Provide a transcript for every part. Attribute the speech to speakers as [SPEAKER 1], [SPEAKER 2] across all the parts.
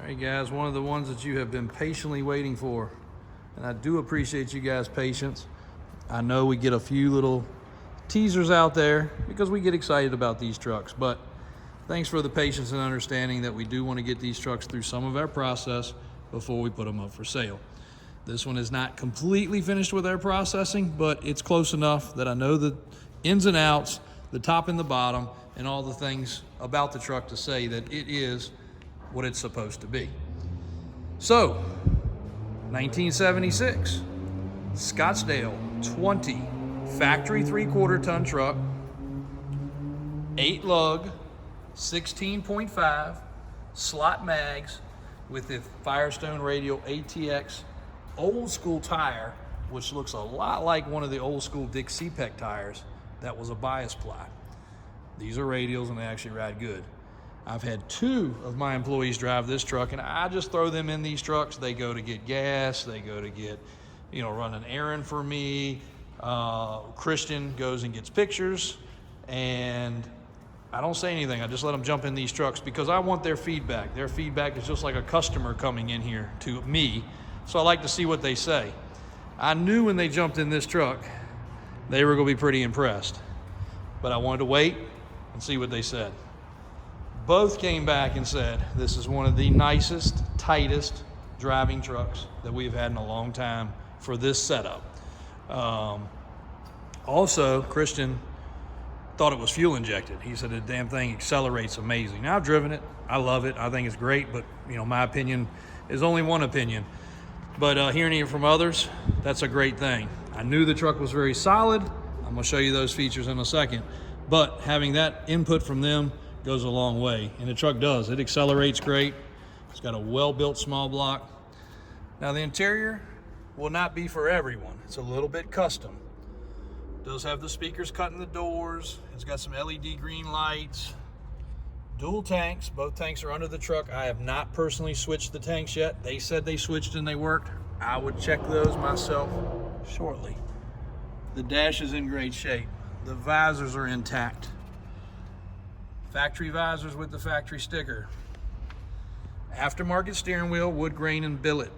[SPEAKER 1] right, guys, one of the ones that you have been patiently waiting for. And I do appreciate you guys' patience. I know we get a few little teasers out there because we get excited about these trucks, but thanks for the patience and understanding that we do want to get these trucks through some of our process before we put them up for sale. This one is not completely finished with our processing, but it's close enough that I know the ins and outs, the top and the bottom, and all the things about the truck to say that it is what it's supposed to be. So, 1976, Scottsdale 20 factory 3/4 ton truck, 8 lug, 16.5 slot mags with the Firestone Radial ATX old school tire, which looks a lot like one of the old school Dick CPEC tires that was a bias ply. These are radials and they actually ride good. I've had 2 of my employees drive this truck, and I just throw them in these trucks. They go to get gas, they go to get, run an errand for me. Christian goes and gets pictures, and I don't say anything. I just let them jump in these trucks because I want their feedback. Their feedback is just like a customer coming in here to me, so I like to see what they say. I knew when they jumped in this truck, they were going to be pretty impressed, but I wanted to wait and see what they said. Both came back and said, this is one of the nicest, tightest driving trucks that we've had in a long time for this setup. Also, Christian thought it was fuel injected. He said the damn thing accelerates amazing. Now, I've driven it. I love it. I think it's great, but my opinion is only one opinion. But hearing it from others, that's a great thing. I knew the truck was very solid. I'm gonna show you those features in a second. But having that input from them goes a long way, and the truck does. It accelerates great. It's got a well-built small block. Now, the interior will not be for everyone. It's a little bit custom. It does have the speakers cut in the doors. It's got some LED green lights. Dual tanks. Both tanks are under the truck. I have not personally switched the tanks yet. They said they switched and they worked. I would check those myself shortly. The dash is in great shape. The visors are intact. Factory visors with the factory sticker. Aftermarket steering wheel, wood grain and billet.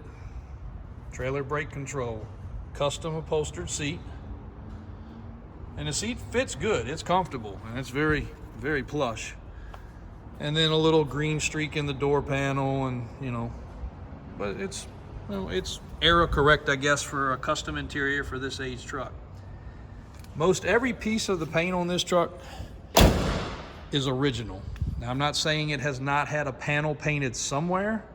[SPEAKER 1] Trailer brake control. Custom upholstered seat. And the seat fits good. It's comfortable and it's very, very plush. And then a little green streak in the door panel, and but it's era correct, I guess, for a custom interior for this age truck. Most every piece of the paint on this truck is original. Now, I'm not saying it has not had a panel painted somewhere,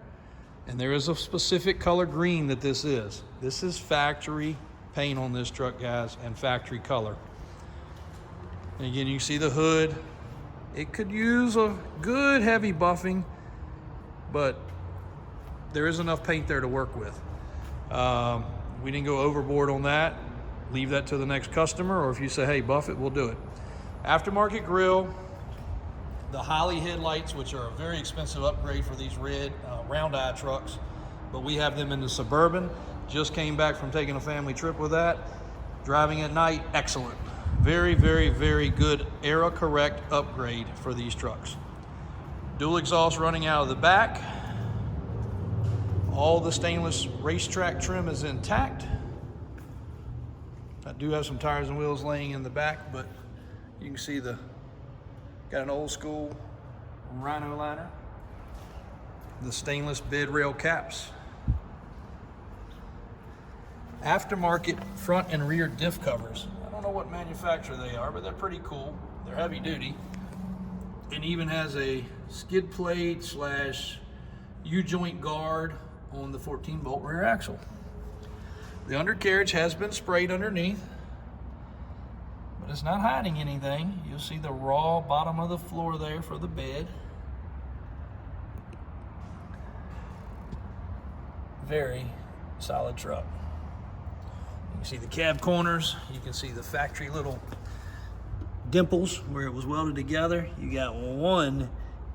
[SPEAKER 1] and there is a specific color green that this is. This is factory paint on this truck, guys, and factory color. And again, you see the hood. It could use a good heavy buffing, but there is enough paint there to work with. We didn't go overboard on that. Leave that to the next customer, or if you say, hey, buff it, we'll do it. Aftermarket grille. The Holley headlights, which are a very expensive upgrade for these red round eye trucks, but we have them in the Suburban. Just came back from taking a family trip with that. Driving at night, excellent. Very, very, very good era correct upgrade for these trucks. Dual exhaust running out of the back. All the stainless racetrack trim is intact. I do have some tires and wheels laying in the back, but you can see got an old school Rhino liner. The stainless bed rail caps. Aftermarket front and rear diff covers. I don't know what manufacturer they are, but they're pretty cool. They're heavy duty. And even has a skid plate / U-joint guard on the 14-bolt rear axle. The undercarriage has been sprayed underneath, but it's not hiding anything. You'll see the raw bottom of the floor there for the bed. Very solid truck. You can see the cab corners. You can see the factory little dimples where it was welded together. You got one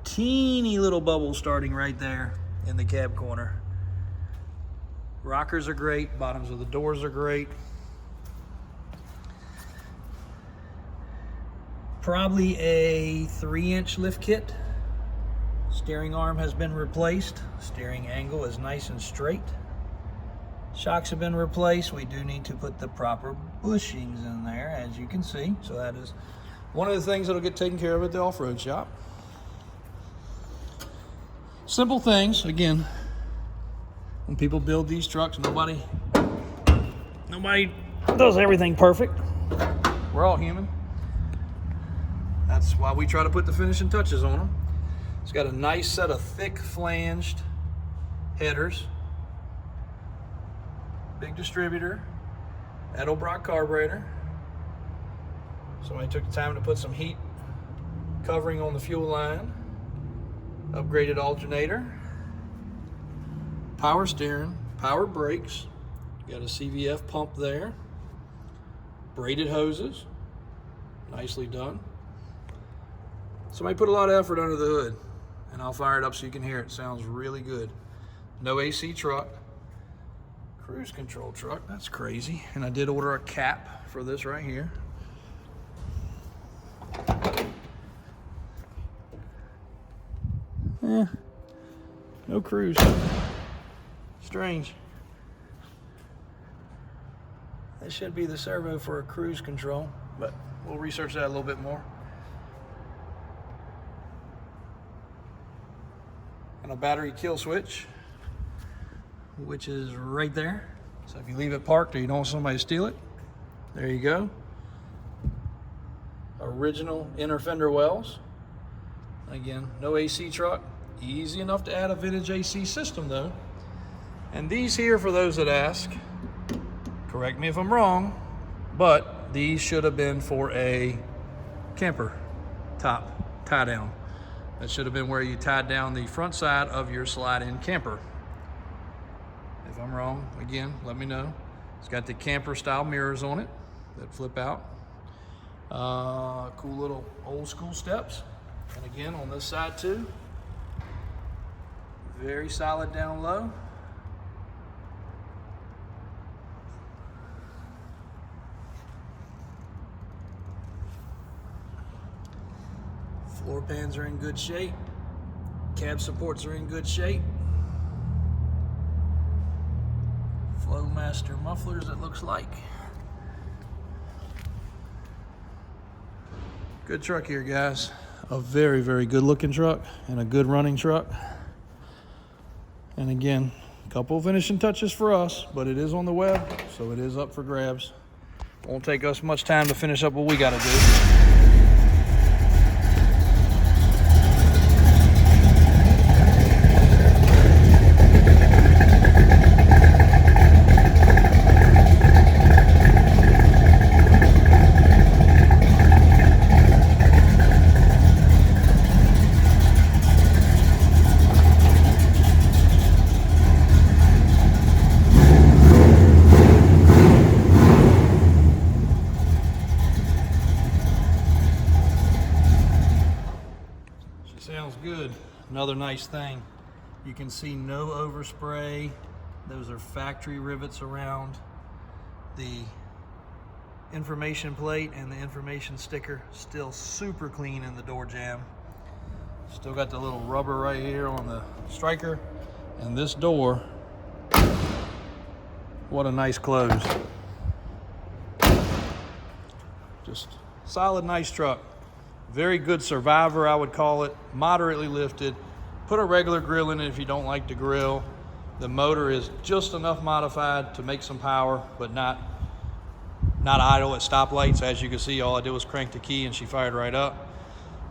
[SPEAKER 1] teeny little bubble starting right there in the cab corner. Rockers are great. Bottoms of the doors are great. Probably a 3-inch lift kit. Steering arm has been replaced. Steering angle is nice and straight. Shocks have been replaced. We do need to put the proper bushings in there, as you can see. So that is one of the things that'll get taken care of at the off-road shop. Simple things. Again, when people build these trucks, nobody does everything perfect. We're all human. That's why we try to put the finishing touches on them. It's got a nice set of thick flanged headers. Big distributor. Edelbrock carburetor. Somebody took the time to put some heat covering on the fuel line. Upgraded alternator. Power steering. Power brakes. Got a CVF pump there. Braided hoses. Nicely done. Somebody put a lot of effort under the hood, and I'll fire it up so you can hear it. It sounds really good. No AC truck. Cruise control truck. That's crazy. And I did order a cap for this right here. No cruise. Strange. This should be the servo for a cruise control, but we'll research that a little bit more. And a battery kill switch, which is right there. So if you leave it parked or you don't want somebody to steal it, there you go. Original inner fender wells. Again, no AC truck. Easy enough to add a vintage AC system though. And these here, for those that ask, correct me if I'm wrong, but these should have been for a camper top tie down. That should have been where you tied down the front side of your slide-in camper. If I'm wrong, again, let me know. It's got the camper style mirrors on it that flip out. Cool little old school steps. And again, on this side too, very solid down low. Floor pans are in good shape. Cab supports are in good shape. Flowmaster mufflers, it looks like. Good truck here, guys. A very, very good looking truck and a good running truck. And again, a couple of finishing touches for us, but it is on the web, so it is up for grabs. Won't take us much time to finish up what we gotta do. Sounds good. Another nice thing, you can see no overspray. Those are factory rivets around the information plate, and the information sticker still super clean in the door jamb. Still got the little rubber right here on the striker, and this door, what a nice close. Just solid, nice truck. Very good survivor, I would call it. Moderately lifted. Put a regular grill in it if you don't like the grill. The motor is just enough modified to make some power, but not idle at stoplights. As you can see, all I did was crank the key and she fired right up.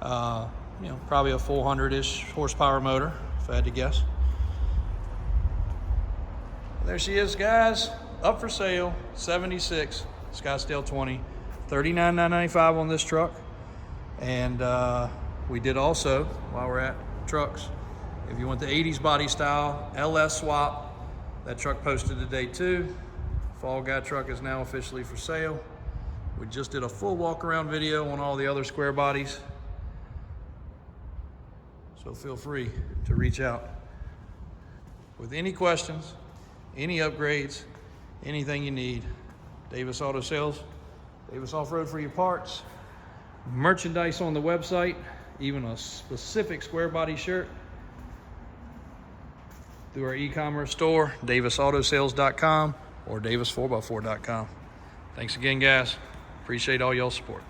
[SPEAKER 1] Probably a 400-ish horsepower motor, if I had to guess. There she is, guys. Up for sale, 76 Scottsdale 20, $39,995 on this truck. And we did also, while we're at trucks, if you want the 80s body style LS swap, that truck posted today too. Fall Guy truck is now officially for sale. We just did a full walk around video on all the other square bodies. So feel free to reach out with any questions, any upgrades, anything you need. Davis Auto Sales, Davis Off-Road for your parts. Merchandise on the website, even a specific square body shirt. through our e-commerce store, davisautosales.com or davis4x4.com. Thanks again, guys. Appreciate all y'all's support.